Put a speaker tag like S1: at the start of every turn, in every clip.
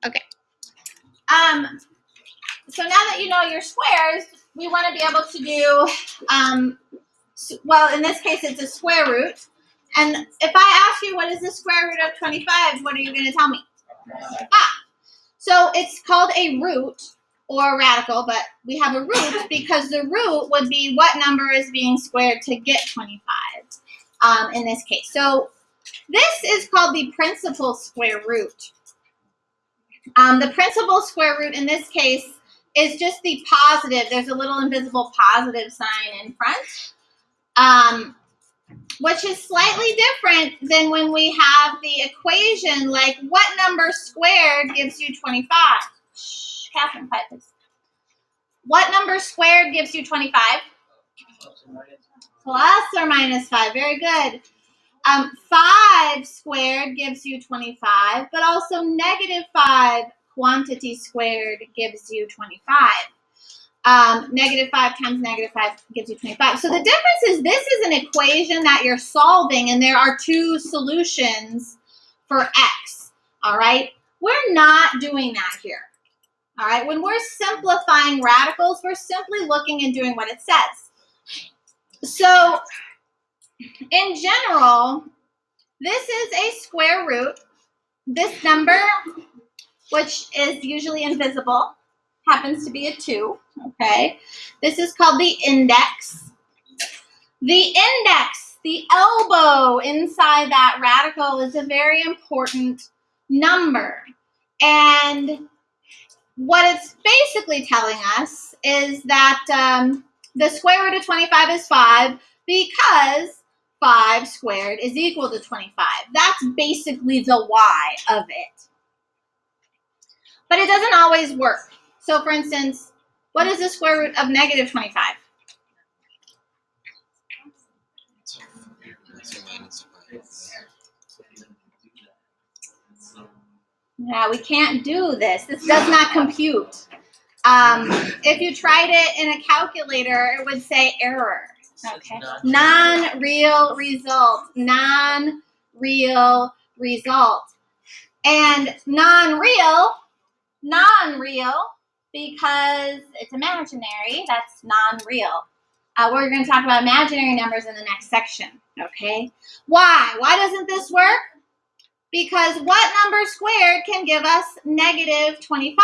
S1: Okay. So now that you know your squares, we want to be able to do, well, in this case, it's a square root. And if I ask you what is the square root of 25, what are you going to tell me? So it's called a root or a radical, but we have a root because the root would be what number is being squared to get 25 in this case. So this is called the principal square root. The principal square root in this case is just the positive. There's a little invisible positive sign in front, which is slightly different than when we have the equation like what number squared gives you 25? Shh, Catherine, quiet please. What number squared gives you 25? Plus or minus 5. Very good. 5 squared gives you 25, but also negative 5 quantity squared gives you 25. Negative 5 times negative 5 gives you 25. So the difference is this is an equation that you're solving, and there are two solutions for x. All right? We're not doing that here. All right? When we're simplifying radicals, we're simply looking and doing what it says. So in general, this is a square root. This number, which is usually invisible, happens to be a 2, okay? This is called the index. The index, the elbow inside that radical, is a very important number. And what it's basically telling us is that the square root of 25 is 5 because 5 squared is equal to 25. That's basically the why of it. But it doesn't always work. So for instance, what is the square root of negative 25? Yeah, we can't do this. This does not compute. If you tried it in a calculator, it would say error. Okay. Non-real result. Non-real result. And non-real because it's imaginary. That's non-real. We're going to talk about imaginary numbers in the next section. Okay. Why? Why doesn't this work? Because what number squared can give us negative 25?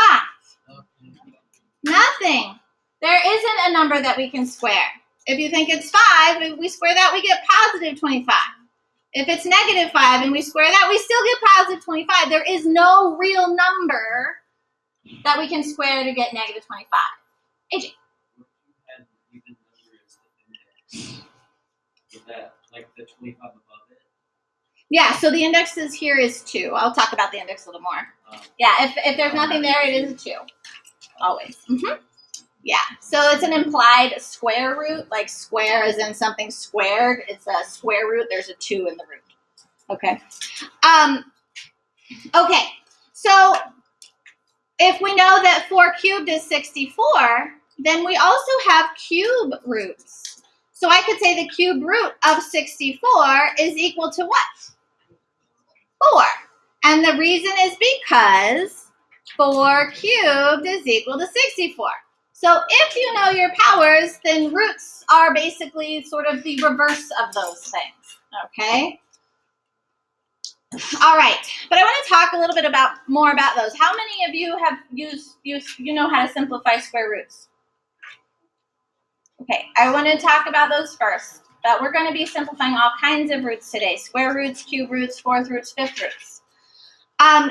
S1: Nothing. There isn't a number that we can square. If you think it's 5, if we square that, we get positive 25. If it's negative 5 and we square that, we still get positive 25. There is no real number that we can square to get negative 25. AJ.
S2: Is that like the 25 above it?
S1: Yeah, so the index here is 2. I'll talk about the index a little more. Yeah, if there's nothing there, it is a 2. Always. Yeah, so it's an implied square root, like square as in something squared. It's a square root. There's a 2 in the root. Okay. Okay, so if we know that 4 cubed is 64, then we also have cube roots. So I could say the cube root of 64 is equal to what? 4. And the reason is because 4 cubed is equal to 64. So if you know your powers, then roots are basically sort of the reverse of those things, okay? All right, but I want to talk a little bit more about those. How many of you have you know how to simplify square roots? Okay, I want to talk about those first, but we're going to be simplifying all kinds of roots today. Square roots, cube roots, fourth roots, fifth roots.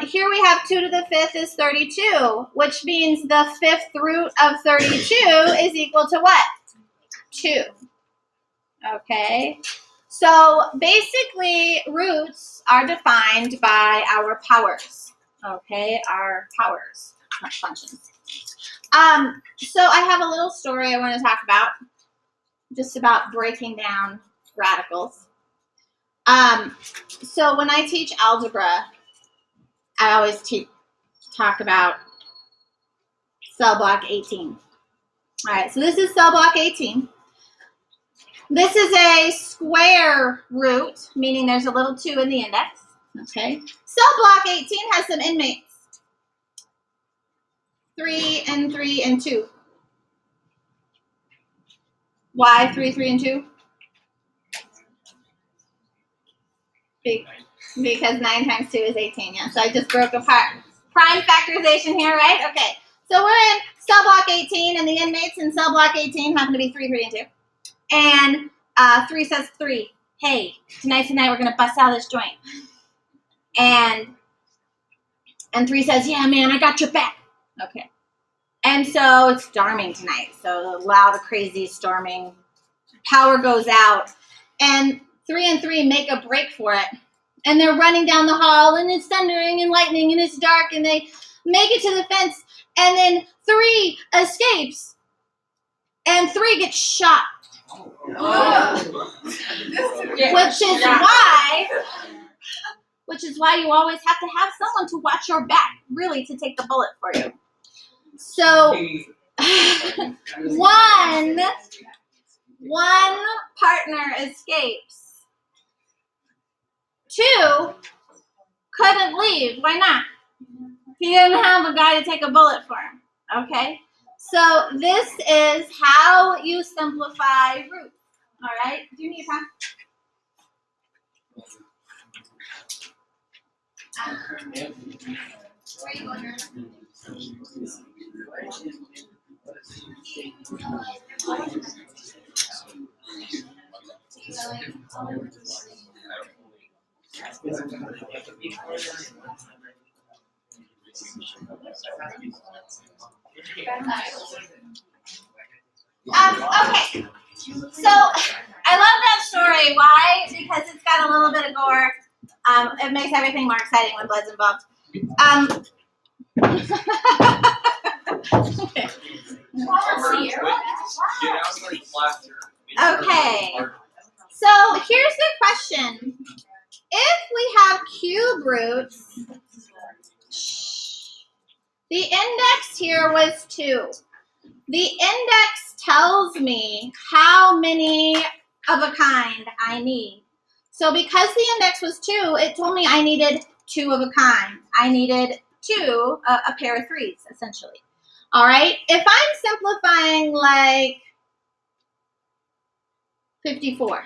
S1: Here we have 2 to the 5th is 32, which means the 5th root of 32 is equal to what? 2. Okay, so basically roots are defined by our powers. Okay, our powers, not functions. So I have a little story I want to talk about, just about breaking down radicals. So when I teach algebra, I always talk about cell block 18. All right, so this is cell block 18. This is a square root, meaning there's a little 2 in the index. Okay, cell block 18 has some inmates. 3 and 3 and 2. Why 3, 3 and 2? Because 9 times 2 is 18. Yeah, so I just broke apart. Prime factorization here, right? Okay. So we're in cell block 18, and the inmates in cell block 18 happen to be 3, 3 and 2. And 3 says 3. Hey, tonight we're going to bust out of this joint. And 3 says, yeah, man, I got your back. Okay. And so it's storming tonight. So loud, crazy storming. Power goes out. And 3 and 3 make a break for it. And they're running down the hall, and it's thundering and lightning, and it's dark, and they make it to the fence. And then 3 escapes. And 3 gets shot. Which is why you always have to have someone to watch your back, really, to take the bullet for you. So one partner escapes. 2 couldn't leave. Why not? He didn't have a guy to take a bullet for him. Okay? So this is how you simplify roots. All right? Do you need a pen? Where are you going, Ernest? Okay. So I love that story. Why? Because it's got a little bit of gore. It makes everything more exciting when blood's involved. Okay. So here's the question. If we have cube roots, the index here was 2. The index tells me how many of a kind I need. So because the index was 2, it told me I needed 2 of a kind. I needed 2, a pair of 3s, essentially. All right? If I'm simplifying like 54,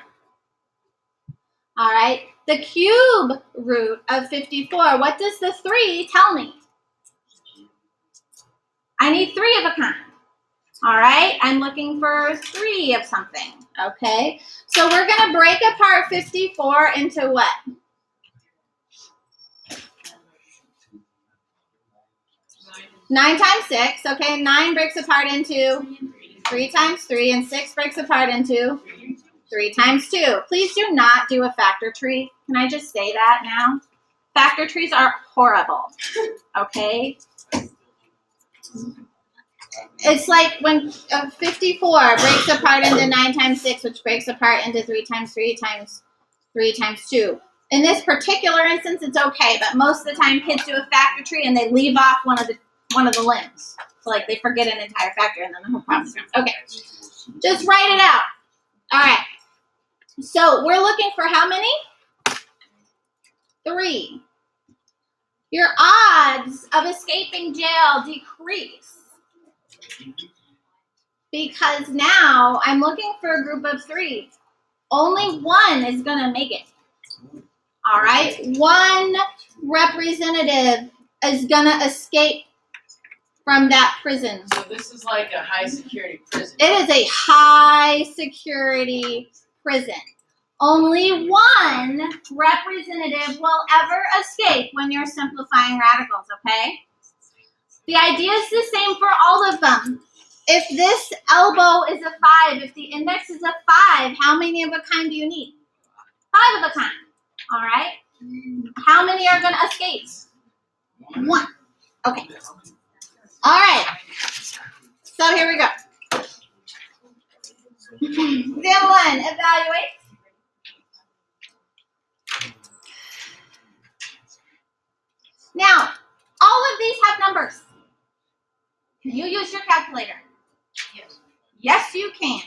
S1: all right? The cube root of 54, what does the 3 tell me? I need 3 of a kind. All right? I'm looking for 3 of something. Okay? So we're going to break apart 54 into what? Nine times 6. Okay, 9 breaks apart into 3 times 3, and 6 breaks apart into 3 times 2. Please do not do a factor tree. Can I just say that now? Factor trees are horrible. Okay? It's like when 54 breaks apart into 9 times 6, which breaks apart into 3 times 3 times 3 times 2. In this particular instance, it's okay, but most of the time kids do a factor tree and they leave off one of the limbs. So like they forget an entire factor and then the whole problem's gone. Okay. Just write it out. All right. So we're looking for how many? 3. Your odds of escaping jail decrease because now I'm looking for a group of 3. Only 1 is going to make it. All right? 1 representative is going to escape from that prison.
S3: So this is like a high security prison.
S1: It is a high security prison. Only 1 representative will ever escape when you're simplifying radicals, okay? The idea is the same for all of them. If this elbow is a 5, if the index is a 5, how many of a kind do you need? 5 of a kind, all right? How many are going to escape? 1. Okay. All right. So here we go. Example 1, evaluate. Now, all of these have numbers. Can you use your calculator?
S3: Yes.
S1: Yes, you can.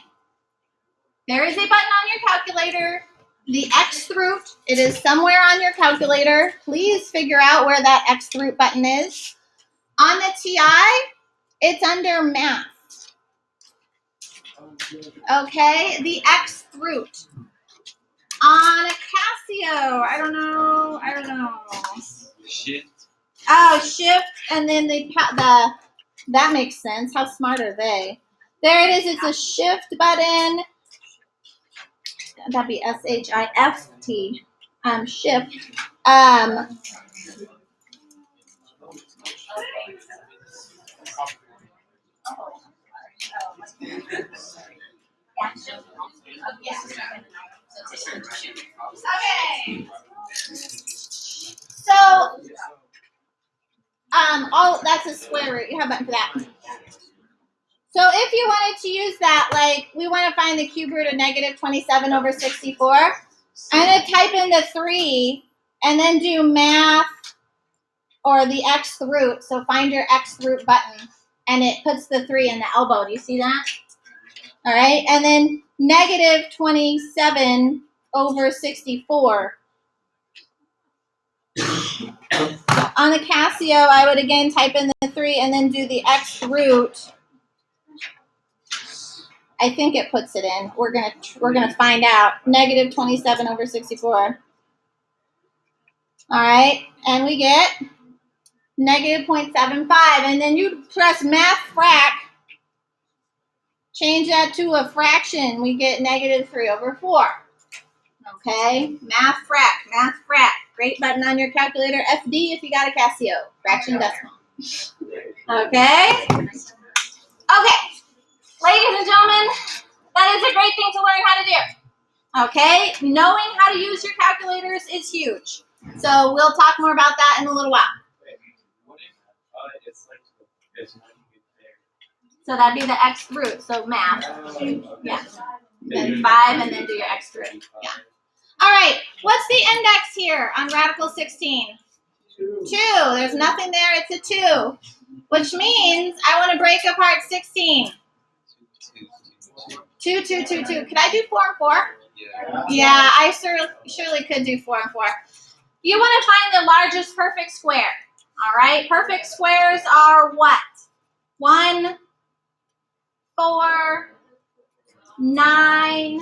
S1: There is a button on your calculator, the X root. It is somewhere on your calculator. Please figure out where that X root button is. On the TI, It's under math. Okay, the xth root. On a Casio, I don't know.
S2: Shift.
S1: Oh, shift, and then that makes sense. How smart are they? There it is. It's a shift button. That'd be SHIFT. Shift. Okay. So, oh, that's a square root. You have a button for that. So if you wanted to use that, like we want to find the cube root of negative 27 over 64, I'm going to type in the 3 and then do math or the xth root. So find your xth root button and it puts the 3 in the elbow. Do you see that? All right. And then negative 27 over 64. On the Casio, I would again type in the 3 and then do the xth root. I think it puts it in. We're gonna find out. Negative 27 over 64. All right, and we get negative 0.75, and then you press math frac. Change that to a fraction. We get negative 3 over 4. Okay, math frac. Great button on your calculator. FD if you got a Casio. Fraction decimal. Okay. Okay. Ladies and gentlemen, that is a great thing to learn how to do. Okay? Knowing how to use your calculators is huge. So we'll talk more about that in a little while. So that'd be the xth root. So math. Yeah. Then 5 and then do your xth root. Yeah. All right. What's the index here on radical 16? 2. There's nothing there. It's a 2. Which means I want to break apart 16. 2. Could I do 4 and 4? Yeah, I surely could do 4 and 4. You want to find the largest perfect square. All right, perfect squares are what? 1, 4, 9,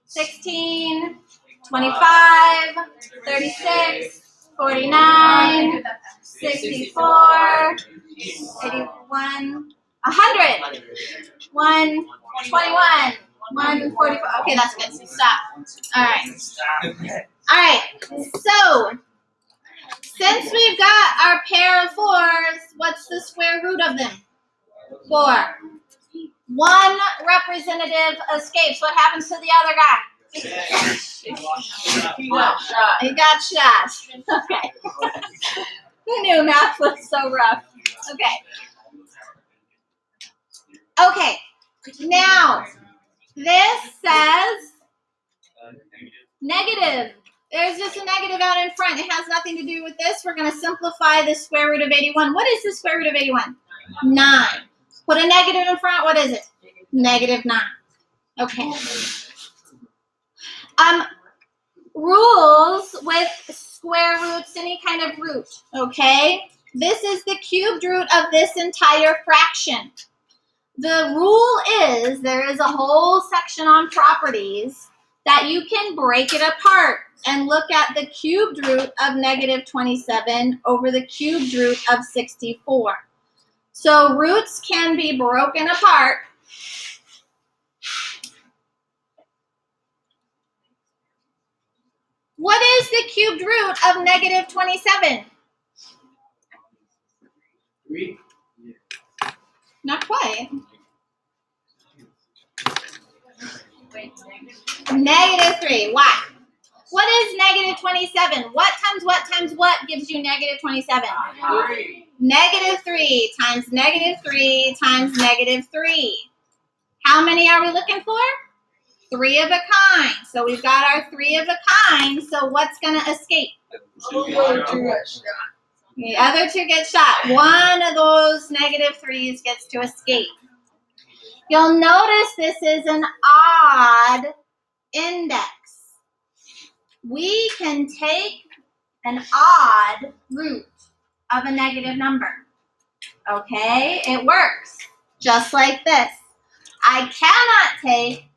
S1: 16, 25, 36, 49, 64, 81, 100, 121, 144. Okay, that's good. Stop. All right. So, since we've got our pair of 4s, what's the square root of them? 4. One representative escapes. What happens to the other guy?
S3: He got shot.
S1: He got shot. Okay. Who knew math was so rough? Okay. Now, this says negative. There's just a negative out in front. It has nothing to do with this. We're going to simplify the square root of 81. What is the square root of 81? 9. Put a negative in front. What is it? Negative 9. Okay. Rules with square roots, any kind of root, okay? This is the cubed root of this entire fraction. The rule is there is a whole section on properties that you can break it apart and look at the cubed root of negative 27 over the cubed root of 64. So roots can be broken apart. What is the cubed root of negative 27?
S2: 3.
S1: Not quite. Negative 3. Why? What is negative 27? What times what gives you negative 27?
S3: 3.
S1: Negative 3 times negative 3 times negative 3. How many are we looking for? 3 of a kind. So we've got our 3 of a kind. So what's going to escape? The other 2 get shot. One of those negative 3s gets to escape. You'll notice this is an odd index. We can take an odd root of a negative number. Okay, it works just like this. I cannot take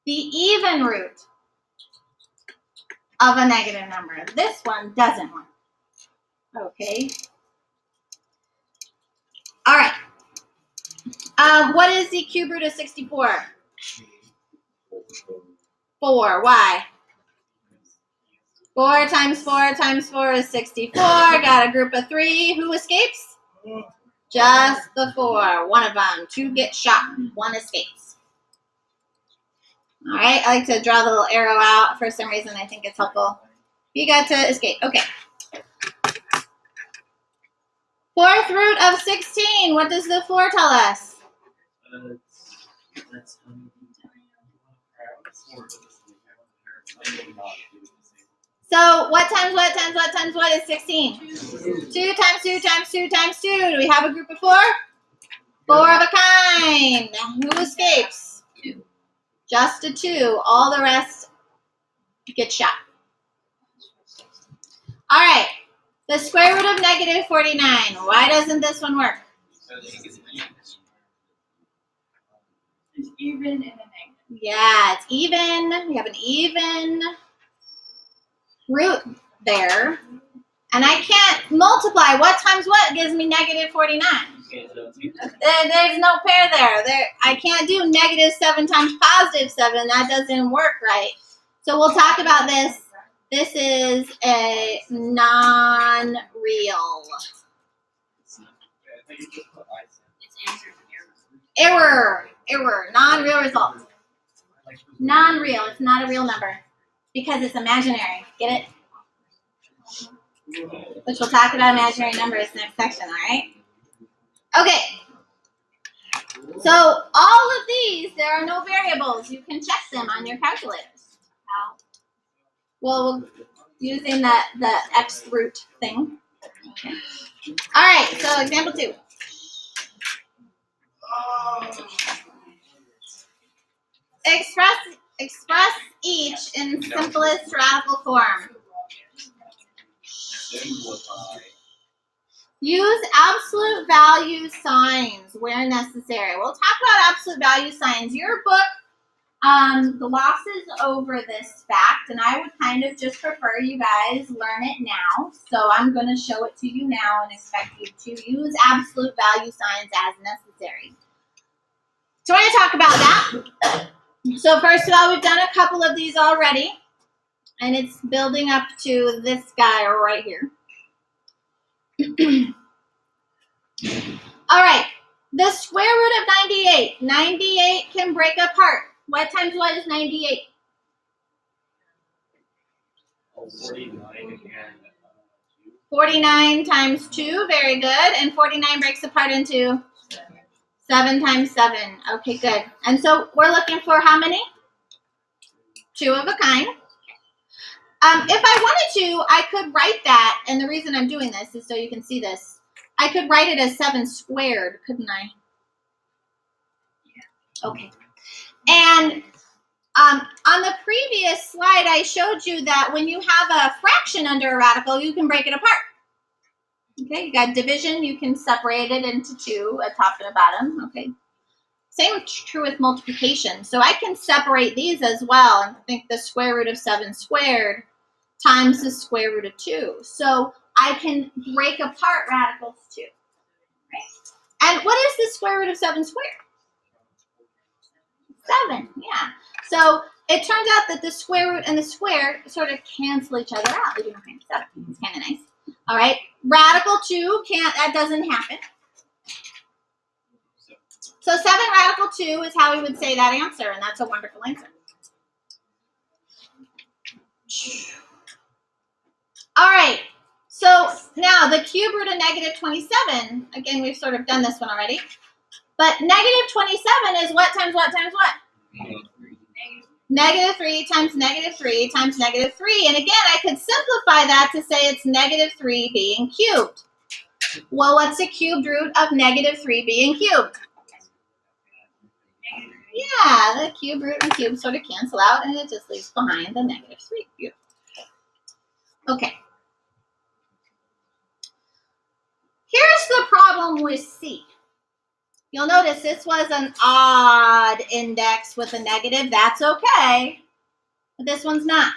S1: the even root of a negative number. This one doesn't work. Okay. All right. What is the cube root of 64? 4. Why? 4 times 4 times 4 is 64. Got a group of 3. Who escapes? Just the 4. One of them. 2 get shot. 1 escapes. All right. I like to draw the little arrow out. For some reason, I think it's helpful. You got to escape. Okay. 4th root of 16. What does the 4 tell us?
S2: That's
S1: So what times what times what times what is 16? 2 times 2 times 2 times 2. Do we have a group of 4? 4 of a kind. Who escapes?
S2: 2.
S1: Just a 2. All the rest get shot. All right. The square root of negative 49. Why doesn't this one work?
S3: It's even and a negative.
S1: Yeah, it's even. We have an even root there. And I can't multiply. What times what gives me negative 49? There's no pair there. I can't do negative 7 times positive 7. That doesn't work right. So we'll talk about this. This is a non-real. Error. Non-real result. Non-real. It's not a real number because it's imaginary. Get it? Which we'll talk about imaginary numbers next section, all right? Okay. So all of these, there are no variables. You can check them on your calculators. Well, using the x root thing. Okay. All right, so example 2. Express each in simplest radical form. Use absolute value signs where necessary. We'll talk about absolute value signs. Your book glosses over this fact, and I would kind of just prefer you guys learn it now. So I'm going to show it to you now and expect you to use absolute value signs as necessary. So we're going to talk about that. So first of all, we've done a couple of these already, and it's building up to this guy right here. All right, the square root of 98. 98 can break apart. What times what is 98? 49 times 2, very good. And 49 breaks apart into 7 times 7. Okay, good. And so we're looking for how many? 2 of a kind. If I wanted to, I could write that, and the reason I'm doing this is so you can see this. I could write it as 7 squared, couldn't I? Okay. And on the previous slide, I showed you that when you have a fraction under a radical, you can break it apart. Okay, you got division, you can separate it into 2, a top and a bottom. Okay. Same true with multiplication. So I can separate these as well and think the square root of 7 squared times the square root of 2. So I can break apart radicals too. Right? And what is the square root of 7 squared? 7, yeah. So it turns out that the square root and the square sort of cancel each other out, leaving behind 7. It's kind of nice. All right, radical 2 that doesn't happen. So 7 radical 2 is how we would say that answer, and that's a wonderful answer. All right, so now the cube root of negative 27, again, we've sort of done this one already, but negative 27 is what times what times what? Negative 3 times negative 3 times negative 3. And again, I could simplify that to say it's negative 3 being cubed. Well, what's the cubed root of negative 3 being cubed? Yeah, the cube root and cube sort of cancel out, and it just leaves behind the negative 3. Beautiful. Okay. Here's the problem problem with C. You'll notice this was an odd index with a negative. That's okay, but this one's not.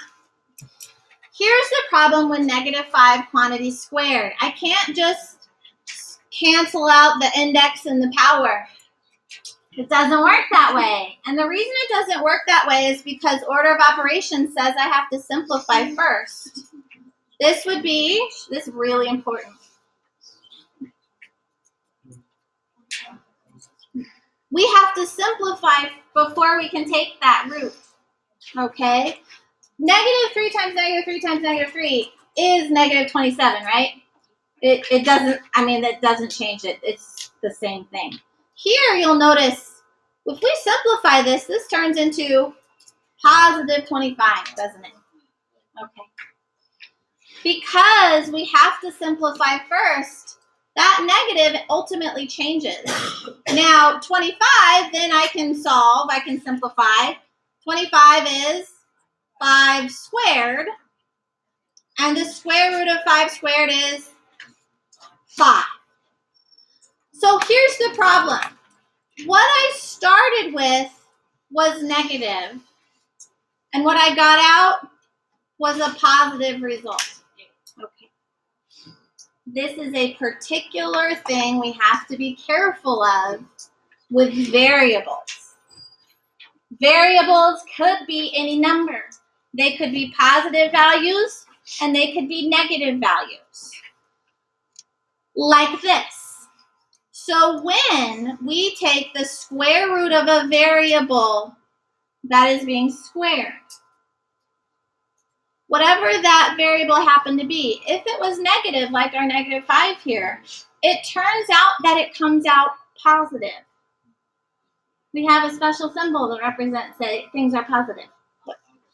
S1: Here's the problem with -5 quantity squared. I can't just cancel out the index and the power. It doesn't work that way. And the reason it doesn't work that way is because order of operations says I have to simplify first. This is really important. We have to simplify before we can take that root, okay? -3 times -3 times -3 is -27, right? It doesn't change it. It's the same thing. Here, you'll notice, if we simplify this, this turns into +25, doesn't it? Okay. Because we have to simplify first, that negative ultimately changes. Now, 25, then I can simplify. 25 is 5 squared, and the square root of 5 squared is 5. So here's the problem. What I started with was negative, and what I got out was a positive result. Okay. This is a particular thing we have to be careful of with variables. Variables could be any number. They could be positive values and they could be negative values. Like this. So when we take the square root of a variable that is being squared, whatever that variable happened to be, if it was negative, like our -5 here, it turns out that it comes out positive. We have a special symbol that represents that things are positive.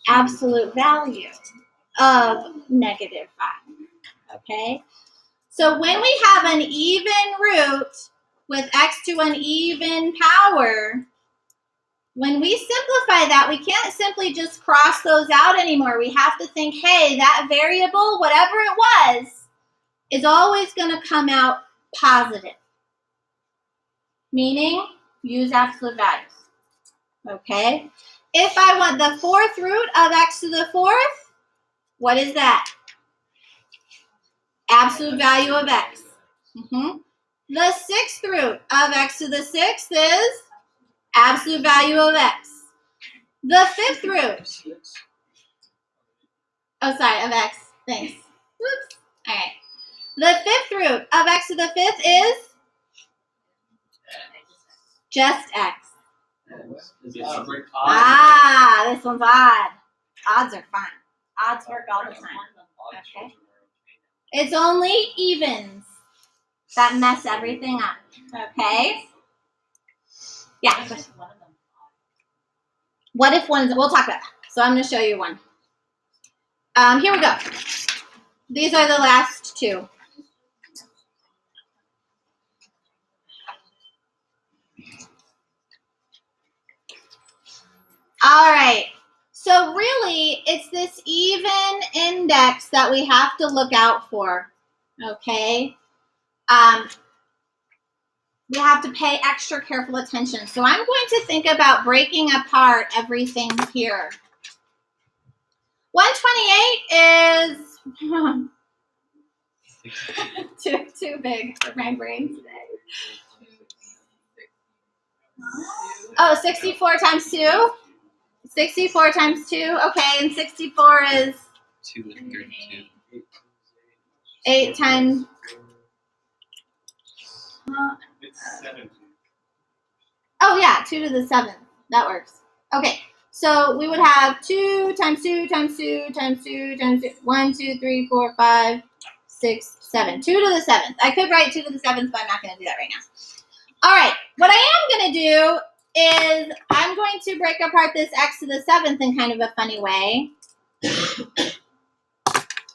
S1: Absolute value of -5, okay? So when we have an even root with x to an even power, when we simplify that, we can't simply just cross those out anymore. We have to think, hey, that variable, whatever it was, is always going to come out positive. Meaning, use absolute values. Okay? If I want the 4th root of x to the 4th, what is that? Absolute value of x. The 6th root of x to the 6th is absolute value of x. The 5th root of x. Thanks. Whoops. All right. The 5th root of x to the 5th is just x. This one's odd. Odds are fun. Odds work all the time. Okay. It's only evens that mess everything up. Okay? Yeah. What if one's, we'll talk about that. So I'm going to show you one. Here we go. These are the last two. All right. So really, it's this even index that we have to look out for. Okay? We have to pay extra careful attention. So I'm going to think about breaking apart everything here. 128 is too big for my brain today. Oh, 64 times 2? 64 times 2? Okay, and 64 is?
S2: 2 and 32.
S1: 8 times...
S2: It's 7.
S1: Oh, yeah, 2 to the 7th. That works. Okay, so we would have 2 times 2 times 2 times 2 times 2. 1, 2, 3, 4, 5, 6, 7. 2 to the 7th. I could write 2 to the 7th, but I'm not going to do that right now. All right, what I am going to do is I'm going to break apart this x to the 7th in kind of a funny way.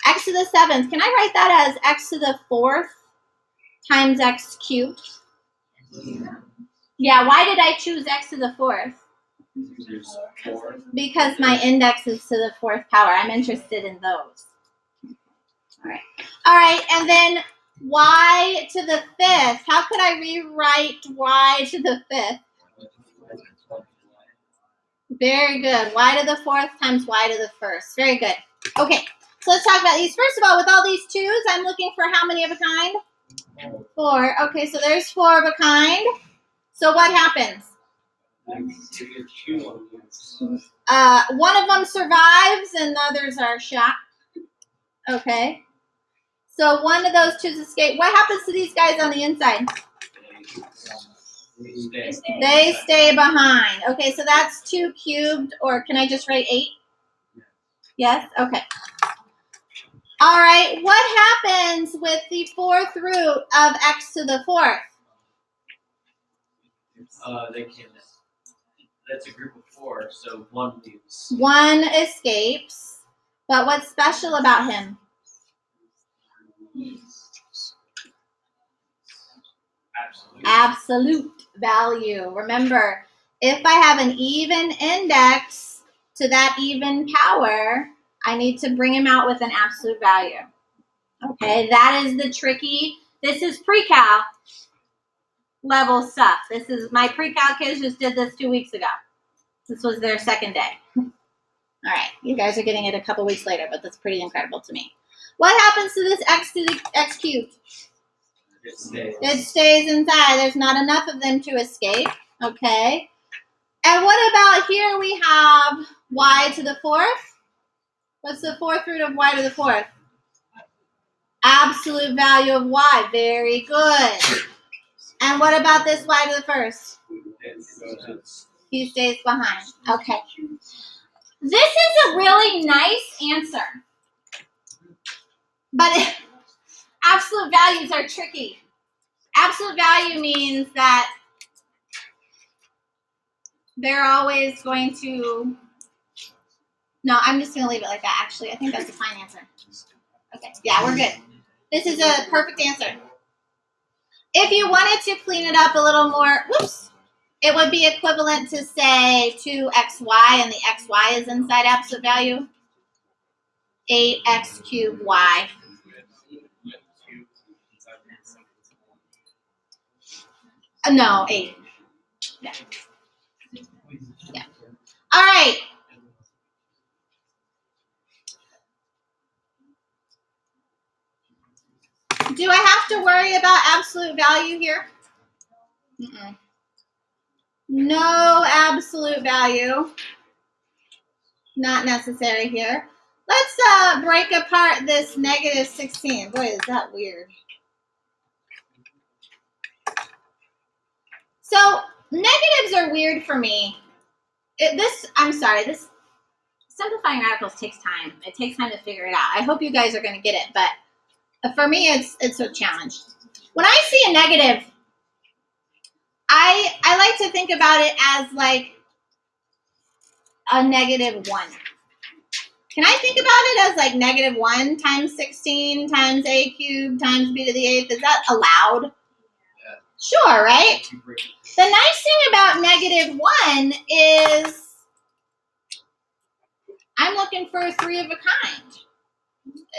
S1: X to the 7th. Can I write that as x to the 4th times x cubed? Yeah, why did I choose x to the 4th? Because my index is to the 4th power. I'm interested in those. All right, and then y to the 5th. How could I rewrite y to the 5th? Very good. Y to the 4th times y to the 1st. Very good. Okay, so let's talk about these. First of all, with all these 2's, I'm looking for how many of a kind? 4. Okay, so there's 4 of a kind. So what happens? One of them survives and the others are shot. Okay. So one of those 2's escape. What happens to these guys on the inside? They stay behind. Okay, so that's 2 cubed, or can I just write 8? Yes? Okay. All right, what happens with the 4th root of x to the 4th?
S2: That's a group of 4, so 1 leaves.
S1: 1 escapes, but what's special about him? Absolute value. Remember, if I have an even index to that even power, I need to bring him out with an absolute value. Okay, that is the tricky. This is pre-cal level stuff. This is my pre-cal kids just did this 2 weeks ago. This was their second day. All right, you guys are getting it a couple weeks later, but that's pretty incredible to me. What happens to this x to the x cubed? It stays inside. There's not enough of them to escape. Okay. And what about here we have y to the 4th? What's the 4th root of y to the 4th? Absolute value of y. Very good. And what about this y to the 1st? He stays behind. Okay. This is a really nice answer. But absolute values are tricky. Absolute value means that they're always going to... No, I'm just going to leave it like that, actually. I think that's a fine answer. Okay, yeah, we're good. This is a perfect answer. If you wanted to clean it up a little more, whoops, it would be equivalent to, say, 2xy, and the xy is inside absolute value. 8x cubed y. No, 8. Yeah. Yeah. All right. Do I have to worry about absolute value here? Mm-mm. No absolute value. Not necessary here. Let's break apart this negative 16. Boy, is that weird. So negatives are weird for me. This simplifying radicals takes time. It takes time to figure it out. I hope you guys are going to get it, but for me, it's a challenge. When I see a negative, I like to think about it as like a -1. Can I think about it as like -1 times 16 times a cubed times b to the 8th? Is that allowed?
S2: Yeah.
S1: Sure, right? The nice thing about -1 is I'm looking for 3 of a kind.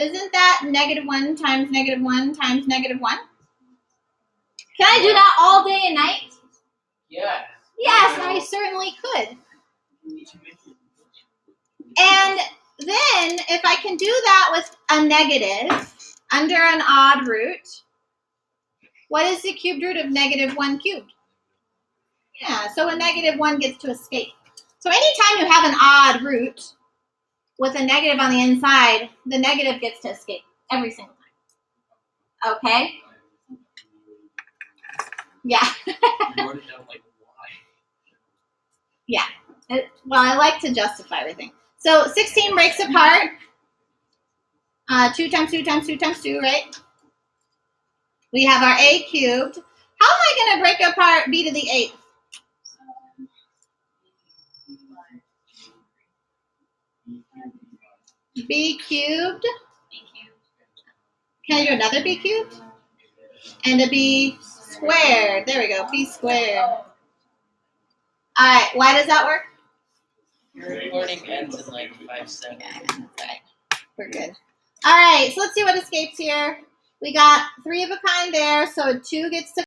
S1: Isn't that -1 times -1 times -1? Can I do that all day and night?
S2: Yeah.
S1: Yes, I certainly could. And then if I can do that with a negative under an odd root, what is the cubed root of -1 cubed? Yeah, so a -1 gets to escape. So anytime you have an odd root with a negative on the inside, the negative gets to escape every single time. Okay? Yeah.
S2: You wrote it down like why?
S1: Yeah. Well, I like to justify everything. So 16 breaks apart. 2 times 2 times 2 times 2, right? We have our a cubed. How am I going to break apart b to the 8th? B cubed. Can I do another b cubed? And a b squared. There we go, b squared. All right, why does that work?
S4: Your recording ends in like 5 seconds.
S1: Yeah, that's right. We're good. All right, so let's see what escapes here. We got 3 of a kind there, so a 2 gets to